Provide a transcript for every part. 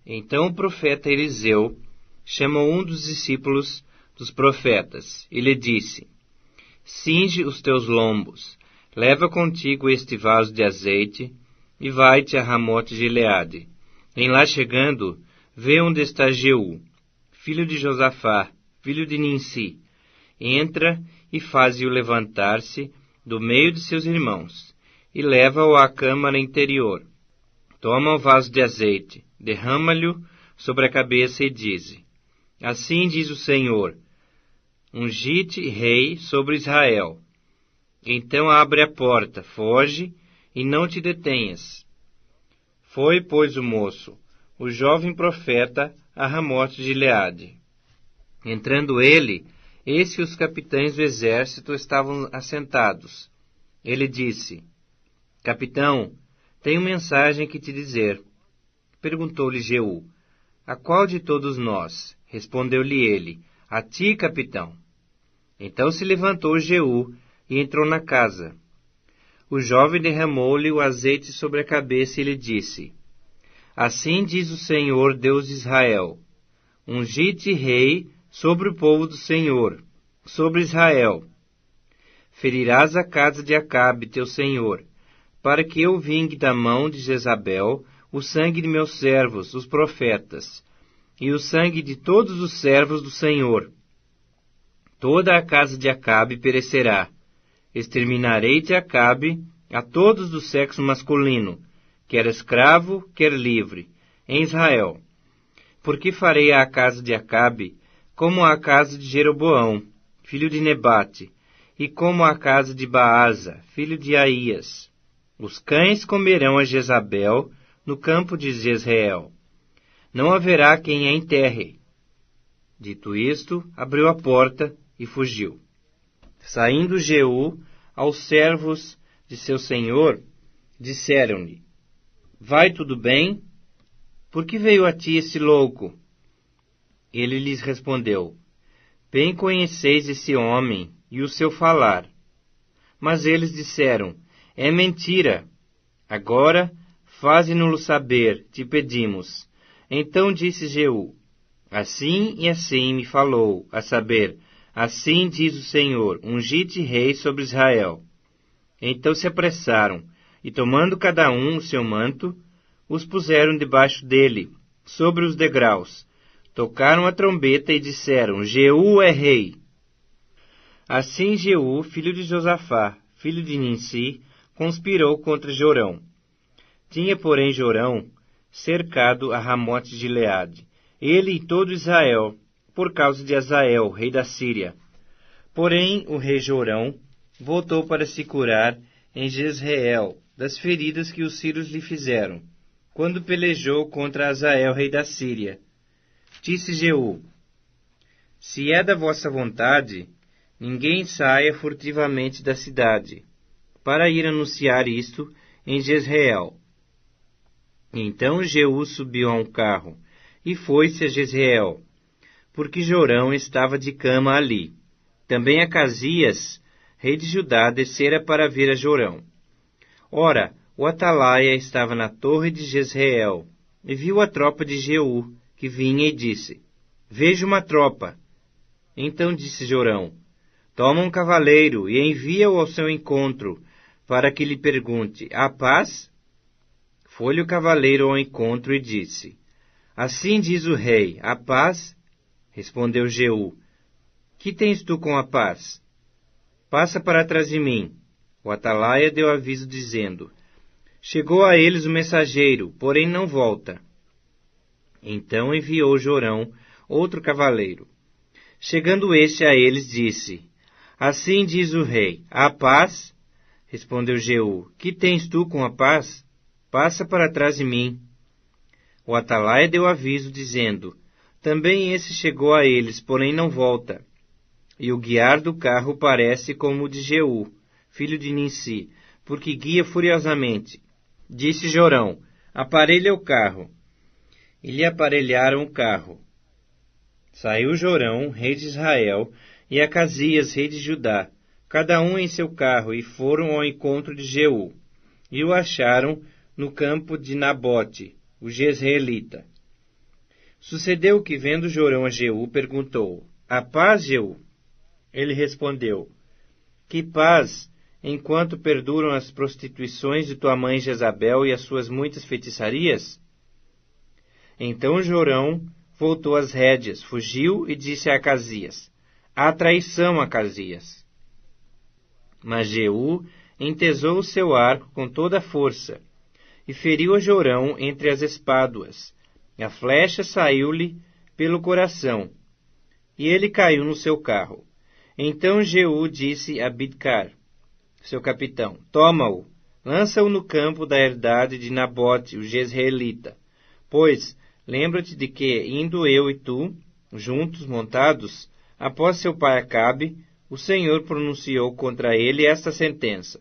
Então o profeta Eliseu chamou um dos discípulos dos profetas e lhe disse: Cinge os teus lombos, leva contigo este vaso de azeite e vai-te a Ramote Gileade. Em lá chegando, vê onde está Jeú, filho de Josafá, filho de Ninsi. Entra e faze-o levantar-se do meio de seus irmãos, e leva-o à câmara interior. Toma o vaso de azeite, derrama-lhe sobre a cabeça e dize: Assim diz o Senhor, ungi-te rei sobre Israel. Então abre a porta, foge, e não te detenhas. Foi, pois, o moço, o jovem profeta, a Ramote de Gileade. Entrando ele, eis que os capitães do exército estavam assentados. Ele disse: Capitão, tenho mensagem que te dizer. Perguntou-lhe Jeú: A qual de todos nós? Respondeu-lhe ele: A ti, capitão. Então se levantou Jeú e entrou na casa. O jovem derramou-lhe o azeite sobre a cabeça e lhe disse: Assim diz o Senhor, Deus de Israel: Ungi-te rei sobre o povo do Senhor, sobre Israel. Ferirás a casa de Acabe, teu senhor, para que eu vingue da mão de Jezabel o sangue de meus servos, os profetas, e o sangue de todos os servos do Senhor. Toda a casa de Acabe perecerá. Exterminarei de Acabe a todos do sexo masculino, quer escravo, quer livre, em Israel. Porque farei à casa de Acabe como à casa de Jeroboão, filho de Nebate, e como à casa de Baasa, filho de Aías. Os cães comerão a Jezabel no campo de Jezreel. Não haverá quem a enterre. Dito isto, abriu a porta e fugiu. Saindo Jeú aos servos de seu senhor, disseram-lhe: Vai tudo bem? Por que veio a ti esse louco? Ele lhes respondeu: Bem conheceis esse homem e o seu falar. Mas eles disseram: É mentira. Agora, faze-no-lo saber, te pedimos. Então disse Jeú: Assim e assim me falou, a saber, assim diz o Senhor, ungi-te rei sobre Israel. Então se apressaram, e tomando cada um o seu manto, os puseram debaixo dele, sobre os degraus. Tocaram a trombeta e disseram: Jeú é rei. Assim Jeú, filho de Josafá, filho de Ninsi, conspirou contra Jorão. Tinha, porém, Jorão cercado a Ramote de Gileade, ele e todo Israel, por causa de Azael, rei da Síria. Porém, o rei Jorão voltou para se curar em Jezreel das feridas que os sírios lhe fizeram, quando pelejou contra Azael, rei da Síria. Disse Jeú: Se é da vossa vontade, ninguém saia furtivamente da cidade, para ir anunciar isto em Jezreel. Então Jeú subiu a um carro e foi-se a Jezreel, porque Jorão estava de cama ali. Também Acasias, rei de Judá, descera para ver a Jorão. Ora, o atalaia estava na torre de Jezreel, e viu a tropa de Jeú, que vinha, e disse: Vejo uma tropa. Então disse Jorão: Toma um cavaleiro e envia-o ao seu encontro, para que lhe pergunte: Há paz? Foi-lhe o cavaleiro ao encontro e disse: Assim diz o rei: Há paz? Respondeu Jeú: Que tens tu com a paz? Passa para trás de mim. O atalaia deu aviso dizendo: Chegou a eles o mensageiro, porém não volta. Então enviou Jorão outro cavaleiro. Chegando este a eles, disse: Assim diz o rei: Há paz? Respondeu Jeú: Que tens tu com a paz? Passa para trás de mim. O atalaia deu aviso, dizendo: Também esse chegou a eles, porém não volta. E o guiar do carro parece como o de Jeú, filho de Ninsi, porque guia furiosamente. Disse Jorão: Aparelha o carro. E lhe aparelharam o carro. Saiu Jorão, rei de Israel, e Acasias, rei de Judá, cada um em seu carro, e foram ao encontro de Jeú, e o acharam no campo de Nabote, o jezreelita. Sucedeu que, vendo Jorão a Jeú, perguntou: "A paz, Jeú?" Ele respondeu: "Que paz, enquanto perduram as prostituições de tua mãe Jezabel e as suas muitas feitiçarias?" Então Jorão voltou às rédeas, fugiu e disse a Acasias: "Há traição, Acasias." Mas Jeú entesou o seu arco com toda a força e feriu a Jorão entre as espáduas. A flecha saiu-lhe pelo coração, e ele caiu no seu carro. Então Jeú disse a Bidkar, seu capitão: "Toma-o, lança-o no campo da herdade de Nabote, o jezreelita. Pois, lembra-te de que, indo eu e tu, juntos, montados, após seu pai Acabe, o Senhor pronunciou contra ele esta sentença: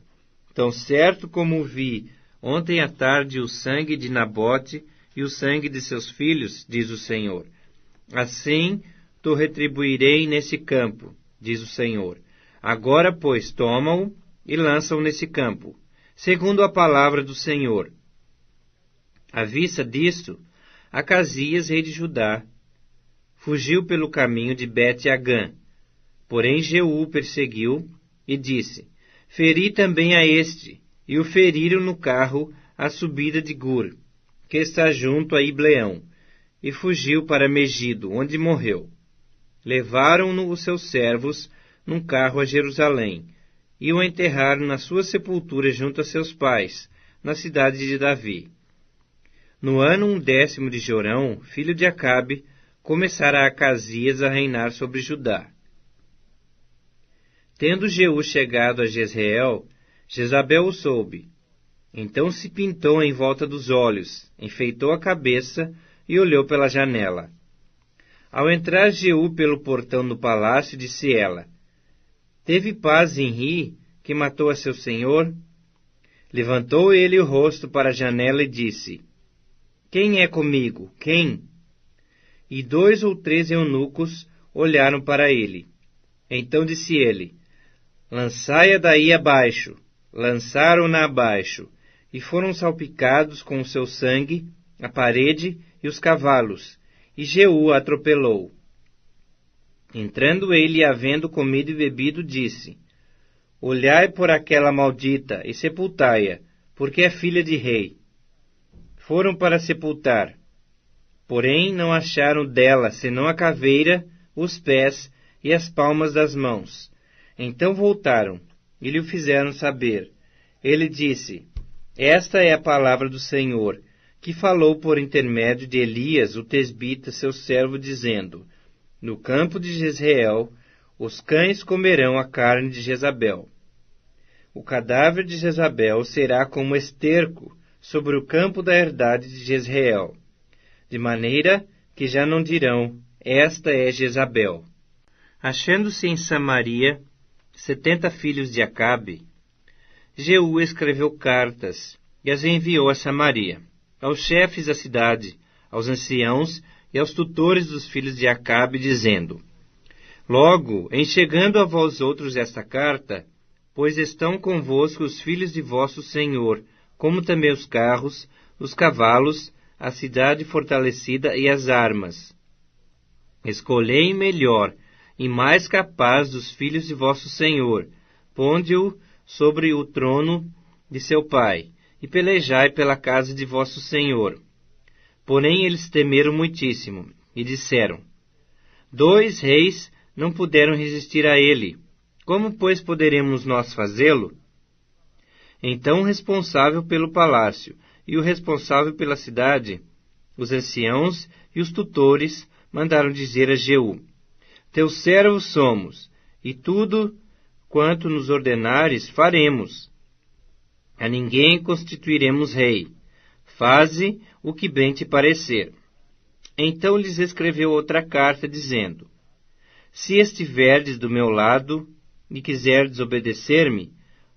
Tão certo como vi ontem à tarde o sangue de Nabote e o sangue de seus filhos, diz o Senhor, assim tu retribuirei nesse campo, diz o Senhor. Agora, pois, toma-o e lança-o nesse campo, segundo a palavra do Senhor." À vista disto, Acasias, rei de Judá, fugiu pelo caminho de Bet-Agã. Porém Jeú o perseguiu e disse: "Feri também a este", e o feriram no carro à subida de Gur, que está junto a Ibleão, e fugiu para Megido, onde morreu. Levaram-no os seus servos num carro a Jerusalém, e o enterraram na sua sepultura junto a seus pais, na cidade de Davi. No ano 10º de Jorão, filho de Acabe, começara Acasias a reinar sobre Judá. Tendo Jeú chegado a Jezreel, Jezabel o soube. Então se pintou em volta dos olhos, enfeitou a cabeça e olhou pela janela. Ao entrar Jeú pelo portão do palácio, disse ela: "Teve paz em Ri, que matou a seu senhor?" Levantou ele o rosto para a janela e disse: "Quem é comigo? Quem?" E 2 ou 3 eunucos olharam para ele. Então disse ele: "Lançai-a daí abaixo." Lançaram-na abaixo, e foram salpicados com o seu sangue a parede e os cavalos, e Jeú a atropelou. Entrando ele e havendo comido e bebido, disse: "Olhai por aquela maldita e sepultai-a, porque é filha de rei." Foram para sepultar, porém não acharam dela senão a caveira, os pés e as palmas das mãos. Então voltaram e lhe fizeram saber. Ele disse: "Esta é a palavra do Senhor, que falou por intermédio de Elias, o tesbita, seu servo, dizendo: No campo de Jezreel, os cães comerão a carne de Jezabel. O cadáver de Jezabel será como esterco sobre o campo da herdade de Jezreel, de maneira que já não dirão: Esta é Jezabel." Achando-se em Samaria 70 filhos de Acabe, Jeú escreveu cartas e as enviou a Samaria, aos chefes da cidade, aos anciãos e aos tutores dos filhos de Acabe, dizendo: Logo, em chegando a vós outros esta carta, pois estão convosco os filhos de vosso Senhor, como também os carros, os cavalos, a cidade fortalecida e as armas. Escolhei melhor e mais capaz dos filhos de vosso Senhor, ponde-o sobre o trono de seu pai, e pelejai pela casa de vosso Senhor. Porém eles temeram muitíssimo, e disseram: 2 reis não puderam resistir a ele. Como, pois, poderemos nós fazê-lo? Então o responsável pelo palácio e o responsável pela cidade, os anciãos e os tutores, mandaram dizer a Jeú: Teus servos somos, e tudo quanto nos ordenares faremos. A ninguém constituiremos rei. Faze o que bem te parecer. Então lhes escreveu outra carta, dizendo: Se estiverdes do meu lado e quiserdes obedecer-me,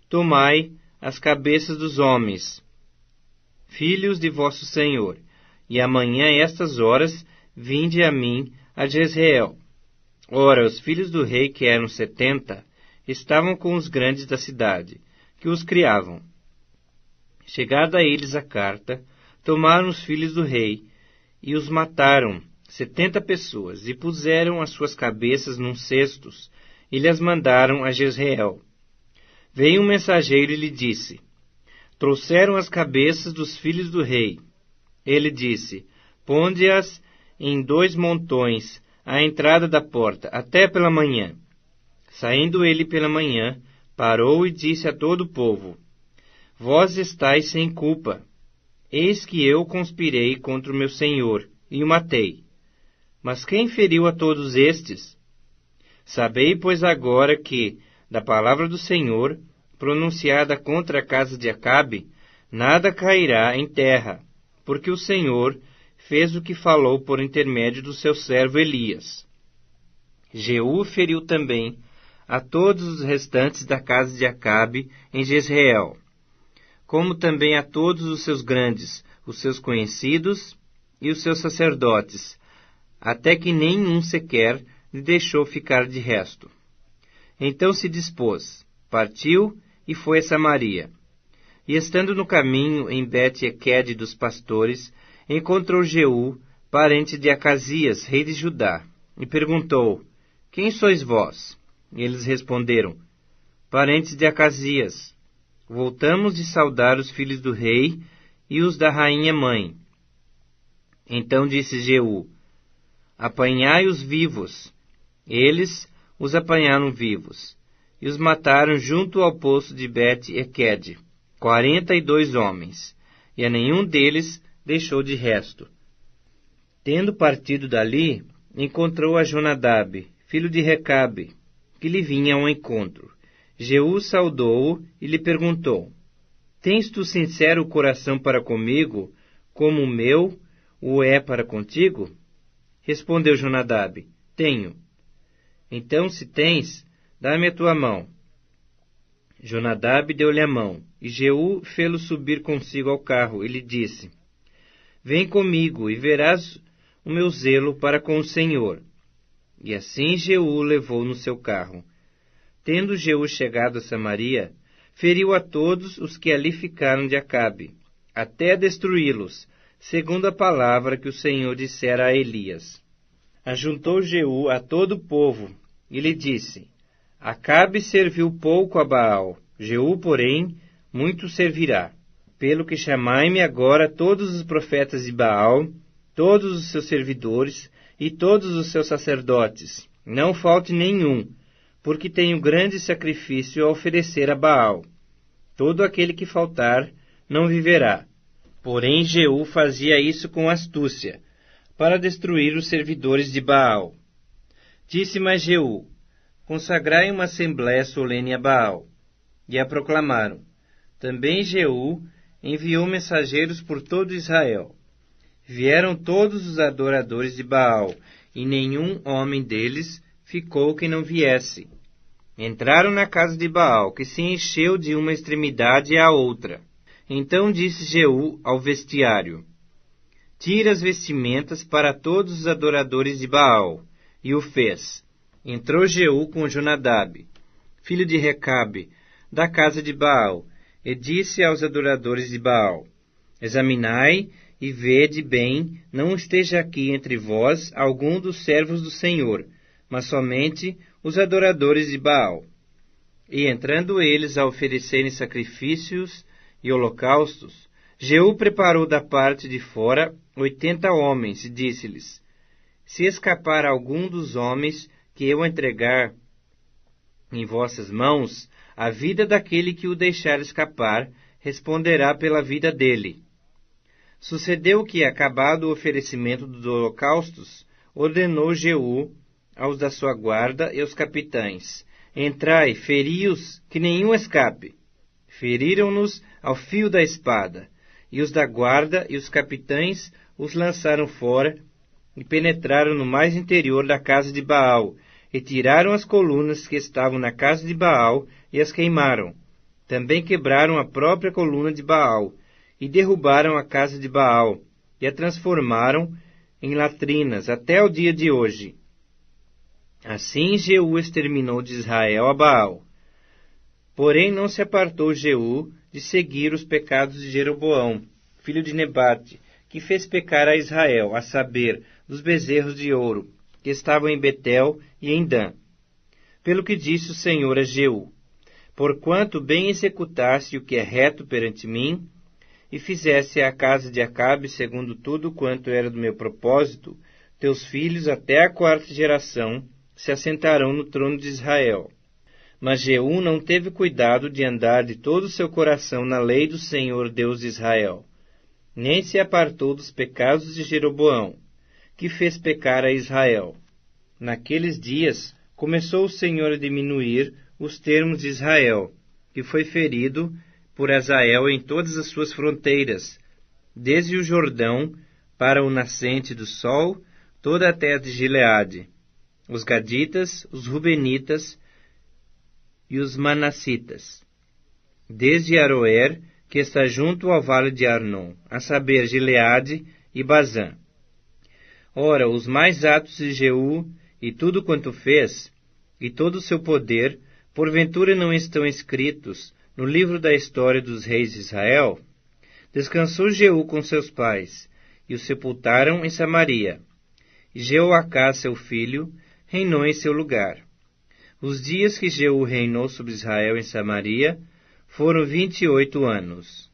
tomai as cabeças dos homens, filhos de vosso Senhor, e amanhã a estas horas vinde a mim a Jezreel. Ora, os filhos do rei, que eram 70, estavam com os grandes da cidade, que os criavam. Chegada a eles a carta, tomaram os filhos do rei, e os mataram, 70 pessoas, e puseram as suas cabeças num cestos, e lhes mandaram a Jezreel. Veio um mensageiro e lhe disse: trouxeram as cabeças dos filhos do rei. Ele disse: ponde-as em 2 montões, à entrada da porta, até pela manhã. Saindo ele pela manhã, parou e disse a todo o povo: vós estáis sem culpa. Eis que eu conspirei contra o meu senhor, e o matei. Mas quem feriu a todos estes? Sabei, pois, agora que, da palavra do Senhor, pronunciada contra a casa de Acabe, nada cairá em terra, porque o Senhor fez o que falou por intermédio do seu servo Elias. Jeú feriu também a todos os restantes da casa de Acabe em Jezreel, como também a todos os seus grandes, os seus conhecidos e os seus sacerdotes, até que nenhum sequer lhe deixou ficar de resto. Então se dispôs, partiu e foi a Samaria. E estando no caminho em Bet-Equede dos pastores, encontrou Jeú, parente de Acasias, rei de Judá, e perguntou: quem sois vós? E eles responderam: parentes de Acasias. Voltamos de saudar os filhos do rei e os da rainha mãe. Então disse Jeú: apanhai os vivos. Eles os apanharam vivos, e os mataram junto ao poço de Bet-Equede, 42 homens, e a nenhum deles deixou de resto. Tendo partido dali, encontrou a Jonadab, filho de Recabe, que lhe vinha ao encontro. Jeú saudou-o e lhe perguntou: tens tu sincero coração para comigo, como o meu o é para contigo? Respondeu Jonadab: tenho. Então, se tens, dá-me a tua mão. Jonadab deu-lhe a mão, e Jeú fê-lo subir consigo ao carro, e lhe disse: vem comigo, e verás o meu zelo para com o Senhor. E assim Jeú levou no seu carro. Tendo Jeú chegado a Samaria, feriu a todos os que ali ficaram de Acabe, até destruí-los, segundo a palavra que o Senhor dissera a Elias. Ajuntou Jeú a todo o povo, e lhe disse: Acabe serviu pouco a Baal, Jeú, porém, muito servirá. Pelo que chamai-me agora todos os profetas de Baal, todos os seus servidores e todos os seus sacerdotes. Não falte nenhum, porque tenho grande sacrifício a oferecer a Baal. Todo aquele que faltar não viverá. Porém Jeú fazia isso com astúcia, para destruir os servidores de Baal. Disse mais Jeú: consagrai uma assembléia solene a Baal. E a proclamaram. Também Jeú enviou mensageiros por todo Israel. Vieram todos os adoradores de Baal, e nenhum homem deles ficou que não viesse. Entraram na casa de Baal, que se encheu de uma extremidade à outra. Então disse Jeú ao vestiário: tira as vestimentas para todos os adoradores de Baal. E o fez. Entrou Jeú com Jonadab, filho de Recabe, da casa de Baal, e disse aos adoradores de Baal: examinai e vede bem, não esteja aqui entre vós algum dos servos do Senhor, mas somente os adoradores de Baal. E entrando eles a oferecerem sacrifícios e holocaustos, Jeú preparou da parte de fora 80 homens, e disse-lhes: se escapar algum dos homens que eu entregar em vossas mãos, a vida daquele que o deixar escapar responderá pela vida dele. Sucedeu que, acabado o oferecimento dos holocaustos, ordenou Jeú aos da sua guarda e aos capitães: entrai, feri-os, que nenhum escape. Feriram-nos ao fio da espada, e os da guarda e os capitães os lançaram fora e penetraram no mais interior da casa de Baal, e tiraram as colunas que estavam na casa de Baal e as queimaram. Também quebraram a própria coluna de Baal, e derrubaram a casa de Baal, e a transformaram em latrinas até o dia de hoje. Assim Jeú exterminou de Israel a Baal. Porém não se apartou Jeú de seguir os pecados de Jeroboão, filho de Nebate, que fez pecar a Israel, a saber, dos bezerros de ouro, que estavam em Betel e em Dan. Pelo que disse o Senhor a Jeú: porquanto bem executaste o que é reto perante mim, e fizesse a casa de Acabe segundo tudo quanto era do meu propósito, teus filhos até a 4ª geração se assentarão no trono de Israel. Mas Jeú não teve cuidado de andar de todo o seu coração na lei do Senhor Deus de Israel, nem se apartou dos pecados de Jeroboão, que fez pecar a Israel. Naqueles dias começou o Senhor a diminuir os termos de Israel, que foi ferido por Hazael em todas as suas fronteiras, desde o Jordão para o nascente do sol, toda a terra de Gileade, os Gaditas, os Rubenitas e os Manassitas, desde Aroer, que está junto ao vale de Arnon, a saber, Gileade e Bazã. Ora, os mais atos de Jeú, e tudo quanto fez, e todo o seu poder, porventura não estão escritos no livro da história dos reis de Israel? Descansou Jeú com seus pais, e o sepultaram em Samaria. E Jeoacás, seu filho, reinou em seu lugar. Os dias que Jeú reinou sobre Israel em Samaria foram 28 anos.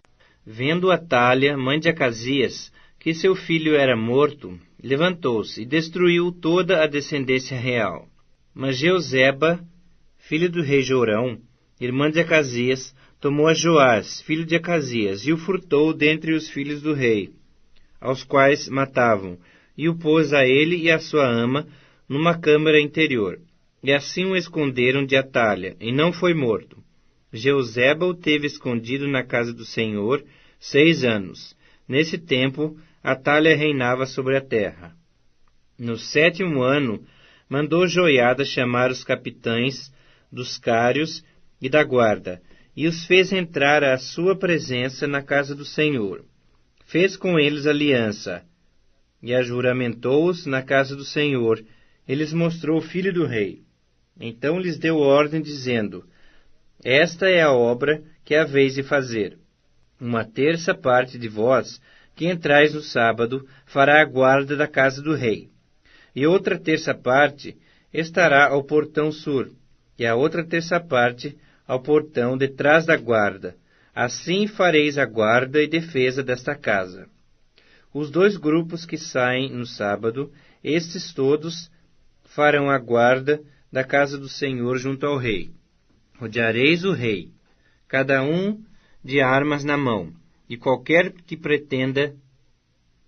Vendo Atália, mãe de Acasias, que seu filho era morto, levantou-se e destruiu toda a descendência real. Mas Jeozeba, filho do rei Jorão, irmã de Acasias, tomou a Joás, filho de Acasias, e o furtou dentre os filhos do rei, aos quais matavam, e o pôs a ele e a sua ama numa câmara interior. E assim o esconderam de Atália, e não foi morto. Jeozeba o teve escondido na casa do Senhor 6 anos. Nesse tempo, Atália reinava sobre a terra. No 7º ano, mandou Joiada chamar os capitães dos cários e da guarda, e os fez entrar à sua presença na casa do Senhor. Fez com eles aliança, e ajuramentou-os na casa do Senhor, e lhes mostrou o filho do rei. Então lhes deu ordem, dizendo: esta é a obra que haveis de fazer. 1/3 parte de vós, que entrais no sábado, fará a guarda da casa do rei. E outra 1/3 parte estará ao portão sul, e a outra 1/3 parte ao portão detrás da guarda. Assim fareis a guarda e defesa desta casa. Os 2 grupos que saem no sábado, estes todos farão a guarda da casa do Senhor junto ao rei. Rodeareis o rei, cada um de armas na mão, e qualquer que pretenda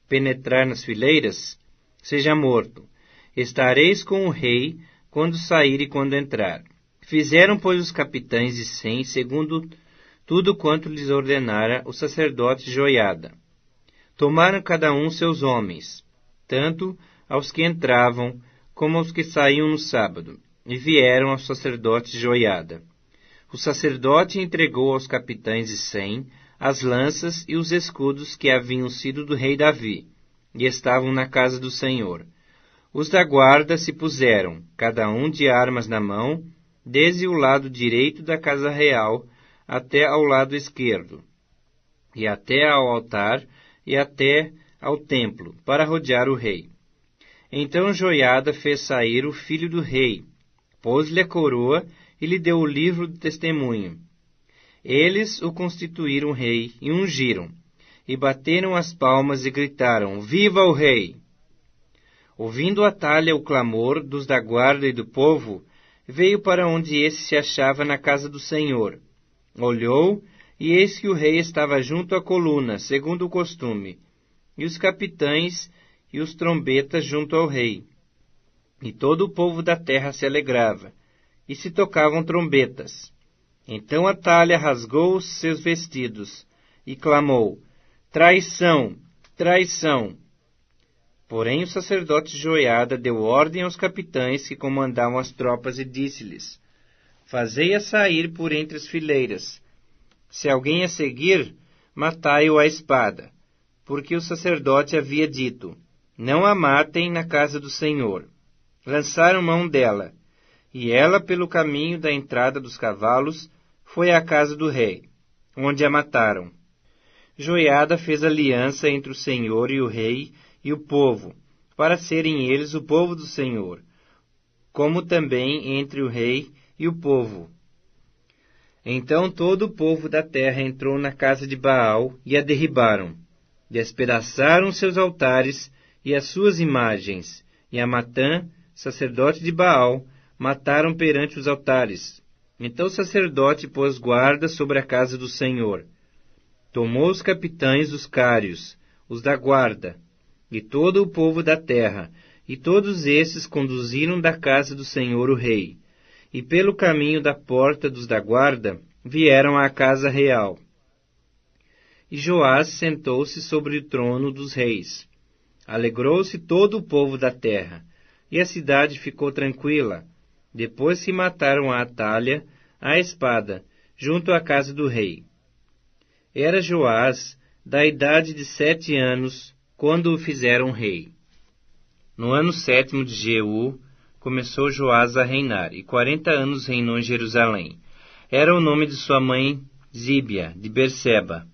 penetrar nas fileiras, seja morto. Estareis com o rei quando sair e quando entrar. Fizeram, pois, os capitães de 100, segundo tudo quanto lhes ordenara o sacerdote Joiada. Tomaram cada um seus homens, tanto aos que entravam como aos que saíam no sábado, e vieram ao sacerdote Joiada. O sacerdote entregou aos capitães de 100 as lanças e os escudos que haviam sido do rei Davi, e estavam na casa do Senhor. Os da guarda se puseram, cada um de armas na mão, desde o lado direito da casa real até ao lado esquerdo, e até ao altar e até ao templo, para rodear o rei. Então Joiada fez sair o filho do rei, pôs-lhe a coroa e lhe deu o livro do testemunho. Eles o constituíram rei e ungiram, e bateram as palmas e gritaram: Viva o rei! Ouvindo Atália o clamor dos da guarda e do povo, veio para onde esse se achava na casa do Senhor. Olhou, e eis que o rei estava junto à coluna, segundo o costume, e os capitães e os trombetas junto ao rei. E todo o povo da terra se alegrava, e se tocavam trombetas. Então Atália rasgou os seus vestidos, e clamou: Traição! Traição! Porém o sacerdote Joiada deu ordem aos capitães que comandavam as tropas e disse-lhes: Fazei-a sair por entre as fileiras. Se alguém a seguir, matai-o à espada. Porque o sacerdote havia dito: Não a matem na casa do Senhor. Lançaram mão dela, e ela, pelo caminho da entrada dos cavalos, foi à casa do rei, onde a mataram. Joiada fez aliança entre o Senhor e o rei e o povo, para serem eles o povo do Senhor, como também entre o rei e o povo. Então todo o povo da terra entrou na casa de Baal e a derribaram. Despedaçaram seus altares e as suas imagens, e a Matã, sacerdote de Baal, mataram perante os altares. Então o sacerdote pôs guarda sobre a casa do Senhor. Tomou os capitães dos cários, os da guarda, e todo o povo da terra, e todos esses conduziram da casa do Senhor o rei, e pelo caminho da porta dos da guarda vieram à casa real. E Joás sentou-se sobre o trono dos reis. Alegrou-se todo o povo da terra, e a cidade ficou tranquila, depois que mataram a Atalha, à espada, junto à casa do rei. Era Joás da idade de 7 anos, quando o fizeram rei. No ano 7º de Jeú, começou Joás a reinar, e 40 anos reinou em Jerusalém. Era o nome de sua mãe Zíbia, de Berseba.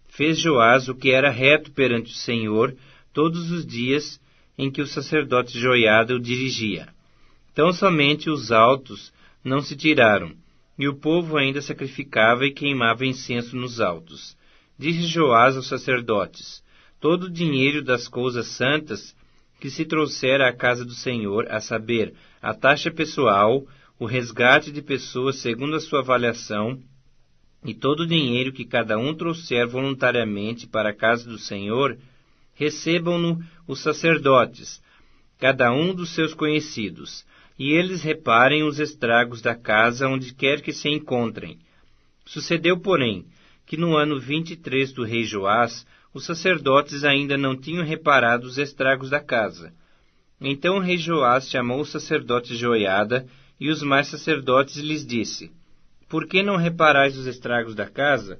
Fez Joás o que era reto perante o Senhor todos os dias em que o sacerdote Joiada o dirigia. Tão somente os altos não se tiraram, e o povo ainda sacrificava e queimava incenso nos altos. Disse Joás aos sacerdotes: todo o dinheiro das coisas santas que se trouxer à casa do Senhor, a saber, a taxa pessoal, o resgate de pessoas segundo a sua avaliação, e todo o dinheiro que cada um trouxer voluntariamente para a casa do Senhor, recebam-no os sacerdotes, cada um dos seus conhecidos, e eles reparem os estragos da casa onde quer que se encontrem. Sucedeu, porém, que no ano 23 do rei Joás, os sacerdotes ainda não tinham reparado os estragos da casa. Então o rei Joás chamou o sacerdote Joiada e os mais sacerdotes e lhes disse: por que não reparais os estragos da casa?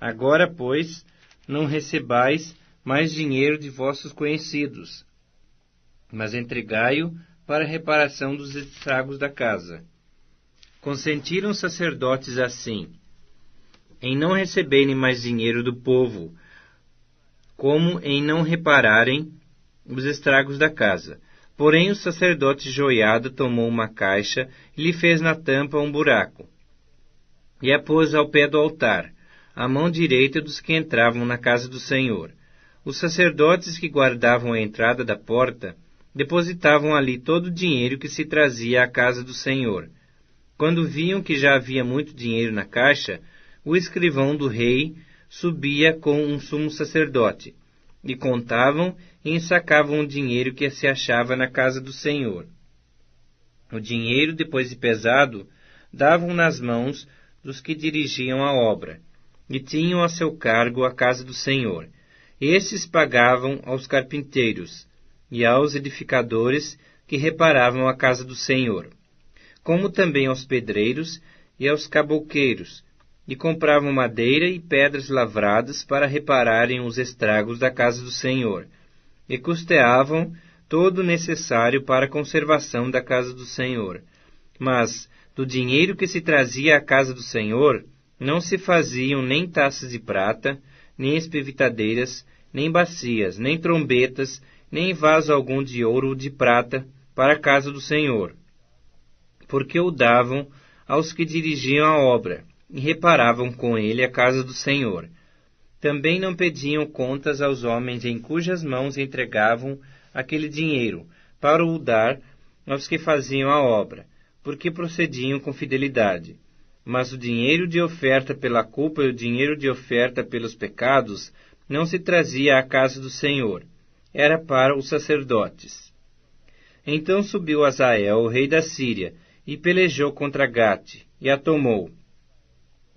Agora, pois, não recebais mais dinheiro de vossos conhecidos, mas entregai-o para a reparação dos estragos da casa. Consentiram os sacerdotes assim, em não receberem mais dinheiro do povo, como em não repararem os estragos da casa. Porém o sacerdote Joiada tomou uma caixa e lhe fez na tampa um buraco, e a pôs ao pé do altar, à mão direita dos que entravam na casa do Senhor. Os sacerdotes que guardavam a entrada da porta depositavam ali todo o dinheiro que se trazia à casa do Senhor. Quando viam que já havia muito dinheiro na caixa, o escrivão do rei subia com um sumo sacerdote, e contavam e ensacavam o dinheiro que se achava na casa do Senhor. O dinheiro, depois de pesado, davam nas mãos dos que dirigiam a obra, e tinham a seu cargo a casa do Senhor. Esses pagavam aos carpinteiros e aos edificadores que reparavam a casa do Senhor, como também aos pedreiros e aos cabouqueiros, e compravam madeira e pedras lavradas para repararem os estragos da casa do Senhor, e custeavam todo o necessário para a conservação da casa do Senhor. Mas do dinheiro que se trazia à casa do Senhor, não se faziam nem taças de prata, nem espevitadeiras, nem bacias, nem trombetas, nem vaso algum de ouro ou de prata para a casa do Senhor, porque o davam aos que dirigiam a obra, e reparavam com ele a casa do Senhor. Também não pediam contas aos homens em cujas mãos entregavam aquele dinheiro, para o dar aos que faziam a obra, porque procediam com fidelidade. Mas o dinheiro de oferta pela culpa e o dinheiro de oferta pelos pecados não se trazia à casa do Senhor, era para os sacerdotes. Então subiu Azael, o rei da Síria, e pelejou contra Gate, e a tomou.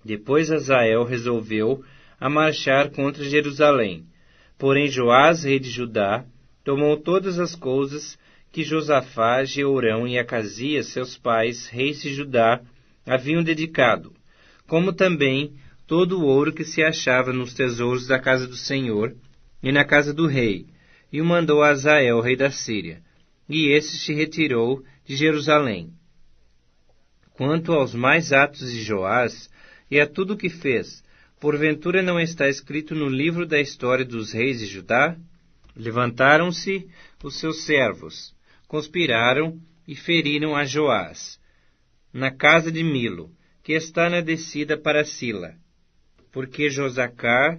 Depois Azael resolveu a marchar contra Jerusalém. Porém Joás, rei de Judá, tomou todas as coisas que Josafá, Jeorão e Acasias, seus pais, reis de Judá, haviam dedicado, como também todo o ouro que se achava nos tesouros da casa do Senhor e na casa do rei, e o mandou a Azael, rei da Síria, e esse se retirou de Jerusalém. Quanto aos mais atos de Joás, e a tudo o que fez, porventura não está escrito no livro da história dos reis de Judá? Levantaram-se os seus servos, conspiraram e feriram a Joás, na casa de Milo, que está na descida para Sila, porque Josacar,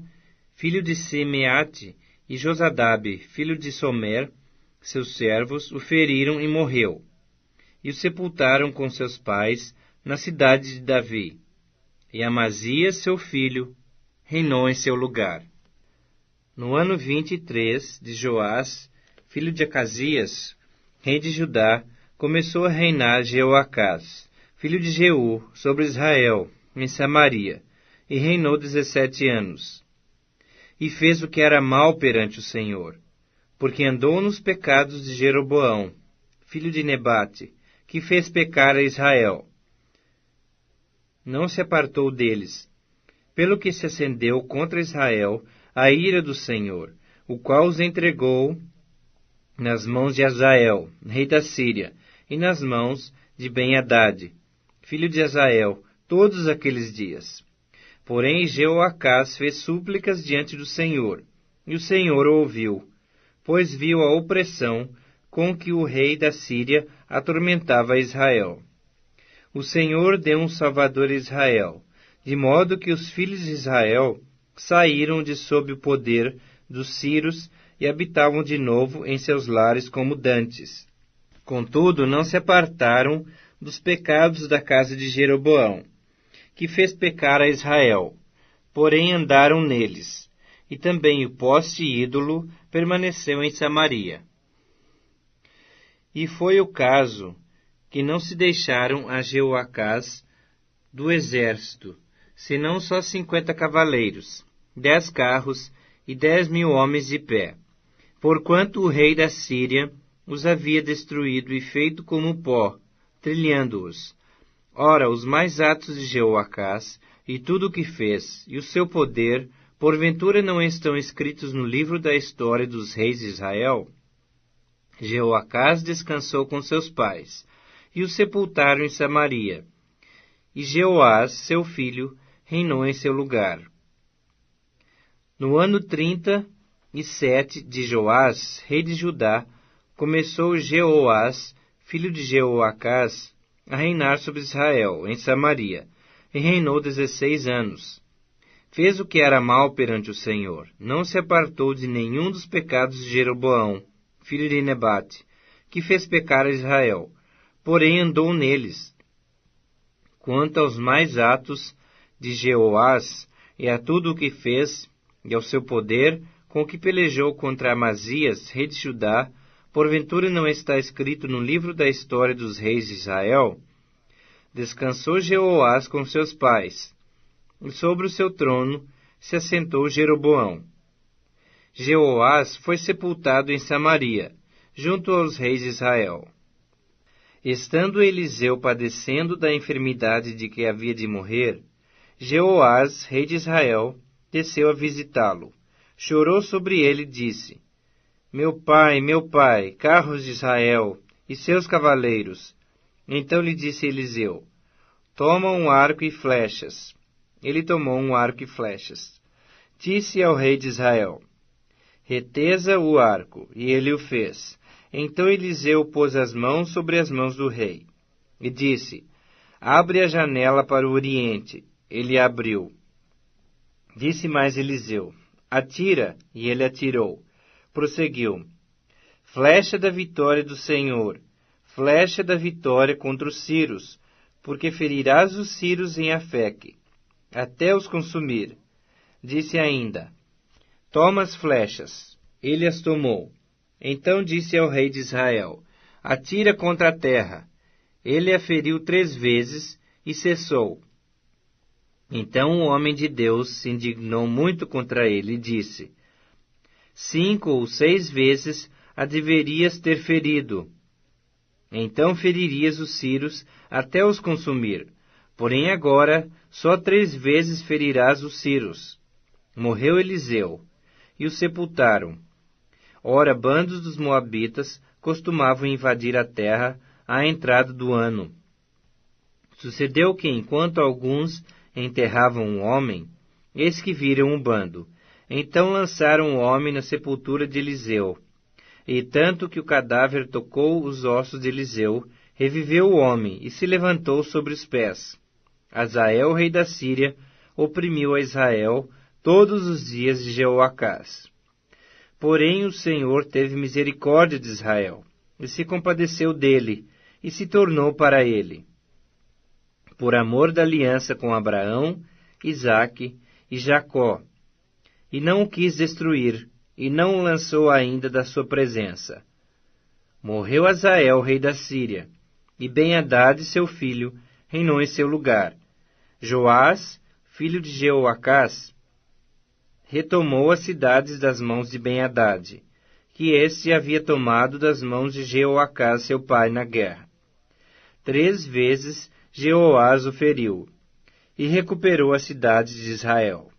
filho de Simeate, e Josadabe, filho de Somer, seus servos, o feriram e morreu, e o sepultaram com seus pais na cidade de Davi. E Amazias, seu filho, reinou em seu lugar. No ano 23 de Joás, filho de Acasias, rei de Judá, começou a reinar Jeoacás, filho de Jeú, sobre Israel, em Samaria, e reinou 17 anos. E fez o que era mal perante o Senhor, porque andou nos pecados de Jeroboão, filho de Nebate, que fez pecar a Israel. Não se apartou deles, pelo que se acendeu contra Israel a ira do Senhor, o qual os entregou nas mãos de Hazael, rei da Síria, e nas mãos de Ben-Hadad, filho de Hazael, todos aqueles dias. Porém, Jeoacás fez súplicas diante do Senhor, e o Senhor o ouviu, pois viu a opressão com que o rei da Síria atormentava Israel. O Senhor deu um Salvador a Israel, de modo que os filhos de Israel saíram de sob o poder dos sírios e habitavam de novo em seus lares como dantes. Contudo, não se apartaram dos pecados da casa de Jeroboão, que fez pecar a Israel, porém andaram neles, e também o poste ídolo permaneceu em Samaria. E foi o caso que não se deixaram a Jeoacás do exército, senão só 50 cavaleiros, 10 carros e 10.000 homens de pé, porquanto o rei da Síria os havia destruído e feito como pó, trilhando-os. Ora, os mais atos de Jeoacás, e tudo o que fez, e o seu poder, porventura não estão escritos no livro da história dos reis de Israel? Jeoacás descansou com seus pais, e o sepultaram em Samaria. E Jeoás, seu filho, reinou em seu lugar. No ano 37 de Joás, rei de Judá, começou Jeoás, filho de Jeoacás, a reinar sobre Israel, em Samaria, e reinou 16 anos. Fez o que era mal perante o Senhor, não se apartou de nenhum dos pecados de Jeroboão, filho de Nebate, que fez pecar a Israel, porém andou neles. Quanto aos mais atos de Jeoás, e a tudo o que fez, e ao seu poder, com o que pelejou contra Amazias, rei de Judá, porventura não está escrito no livro da história dos reis de Israel? Descansou Jeoás com seus pais, e sobre o seu trono se assentou Jeroboão. Jeoás foi sepultado em Samaria, junto aos reis de Israel. Estando Eliseu padecendo da enfermidade de que havia de morrer, Jeoás, rei de Israel, desceu a visitá-lo. Chorou sobre ele e disse: meu pai, carros de Israel e seus cavaleiros. Então lhe disse Eliseu: toma um arco e flechas. Ele tomou um arco e flechas. Disse ao rei de Israel: reteza o arco, e ele o fez. Então Eliseu pôs as mãos sobre as mãos do rei, e disse: abre a janela para o oriente. Ele abriu. Disse mais Eliseu: atira, e ele atirou. Prosseguiu: flecha da vitória do Senhor, flecha da vitória contra os sírios, porque ferirás os sírios em Afeque, até os consumir. Disse ainda: toma as flechas. Ele as tomou. Então disse ao rei de Israel: atira contra a terra. Ele a feriu 3 vezes e cessou. Então o homem de Deus se indignou muito contra ele e disse: 5 ou 6 vezes a deverias ter ferido. Então feririas os sírios até os consumir. Porém agora só 3 vezes ferirás os sírios. Morreu Eliseu, e o sepultaram. Ora, bandos dos moabitas costumavam invadir a terra à entrada do ano. Sucedeu que, enquanto alguns enterravam um homem, eis que viram um bando. Então lançaram o homem na sepultura de Eliseu. E tanto que o cadáver tocou os ossos de Eliseu, reviveu o homem e se levantou sobre os pés. Hazael, rei da Síria, oprimiu a Israel todos os dias de Jeoacás. Porém o Senhor teve misericórdia de Israel, e se compadeceu dele, e se tornou para ele, por amor da aliança com Abraão, Isaque e Jacó, e não o quis destruir, e não o lançou ainda da sua presença. Morreu Hazael, rei da Síria, e Ben-Hadad, seu filho, reinou em seu lugar. Joás, filho de Jeoacás, retomou as cidades das mãos de Ben-Hadad, que este havia tomado das mãos de Jeoacás, seu pai, na guerra. 3 vezes Jeoás o feriu, e recuperou as cidades de Israel.